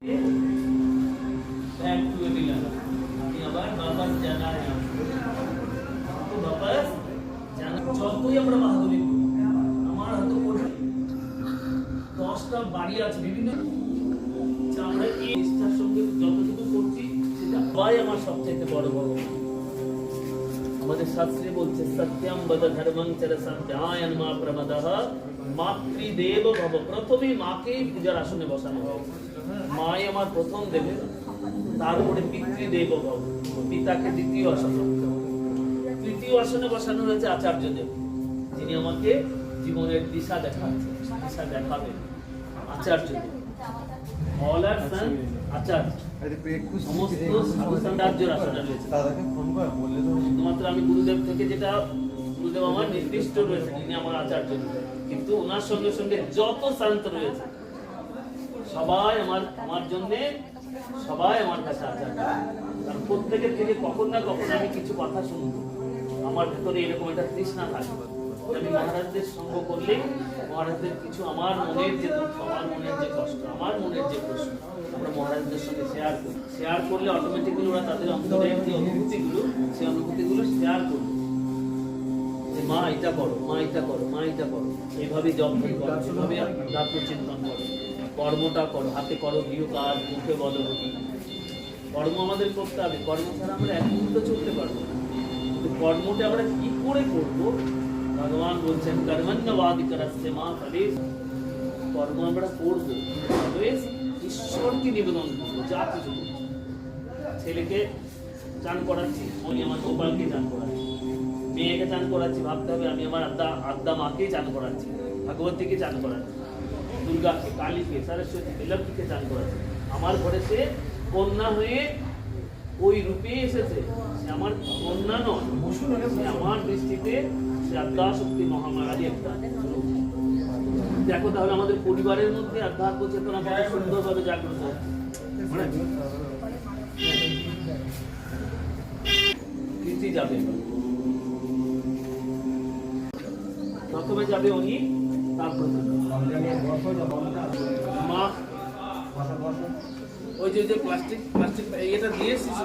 যতই আমরা বাহাদুরি আমার হয়তো 10টা বাড়ি আছে বিভিন্ন আমরা এই নিষ্ঠার সঙ্গে যতটুকু করছি সেটা সবাই আমার সবচেয়ে বড় ভগবান। আমাদের শাস্ত্রে বলছে সত্যম বদ ধর্মং চর সত্যায়ন মা প্রমদঃ মাতৃদেব ভব। প্রথমে মাকে পূজার আসনে বসানো হয়, মাই আমার প্রথম দেব, তারপরে পিতৃদেব ভব, পিতাকে দ্বিতীয় আসনে, তৃতীয় আসনে বসানো হয়েছে আচার্যদেব, যিনি আমাকে জীবনের দিশা দেখাচ্ছেন, দিশা দেখাবেন আচার্যদেব। অল আর সন আচার্য সমস্ত সাধুসন্তার্যের আসনে রয়েছে। শুধুমাত্র আমি গুরুদেব থেকে যেটা গুরুদেব আমার নির্দিষ্ট রয়েছে, যিনি আমার আচার্য, কিন্তু ওনার সঙ্গে সঙ্গে যত শান্ত রয়েছে সবাই আমার জন্যে, সবাই আমার কাছে আচার্য। কারণ প্রত্যেকের থেকে কখন না কখন আমি কিছু কথা শুনবো, আমার ভেতরে এরকম একটা তৃষ্ণা থাকবে। আমি মহারাজদের সঙ্গ করলে মহারাজদের কিছু আমার মনের যে দুঃখ, আমার মনের যে কষ্ট, আমার মনের যে প্রশ্ন আমরা মহারাজদের সঙ্গে শেয়ার করলে অটোমেটিক্যালি ওরা তাদের অন্তরের যে অনুভূতিগুলো, সেই অনুভূতিগুলো শেয়ার করবে যে মা এটা করো, মা এটা করো, মা এটা করো, এইভাবে যত্ন করো, এভাবে আত্মচিন্তন করো, কর্মটা করো, হাতে করো গৃহ কাজ, মুখে বলো গতি। কর্ম আমাদের করতে হবে, কর্ম ছাড়া আমরা এক মুহূর্ত চলতে পারবো না। কিন্তু কর্মটা আমরা কি করে করবো, ভগবান বলছেন কর্মণ্যবাদিকরস্য মা ফলে। কর্ম আমরা করবো, ঈশ্বরকে নিবেদন করবো। যা কিছু ছেলেকে চান করাচ্ছি, আমি আমার গোপালকে চান করাচ্ছি, মেয়েকে চান করাচ্ছি, ভাবতে হবে আমি আমার আদ্যা মাকেই চান করাচ্ছি, ভগবতীকে চান করাচ্ছি, দুর্গাকে, কালীকে, সরস্বতীকে, লক্ষ্মীকে চান করাচ্ছি। আমার ঘরে সে কন্যা হয়ে ওই রূপে এসেছে, সে আমার কন্যা নয়, সে আমার দৃষ্টিতে সে আদ্যা শক্তি মহামারী একটা। দেখো তাহলে আমাদের পরিবারের মধ্যে আধ্যাত্ম চেতনা কত সুন্দরভাবে জাগ্রত। কীর্তি যাবে, প্রথমে যাবে উনি, তারপর মা। ওই যে প্লাস্টিক এটা দিয়ে শিশু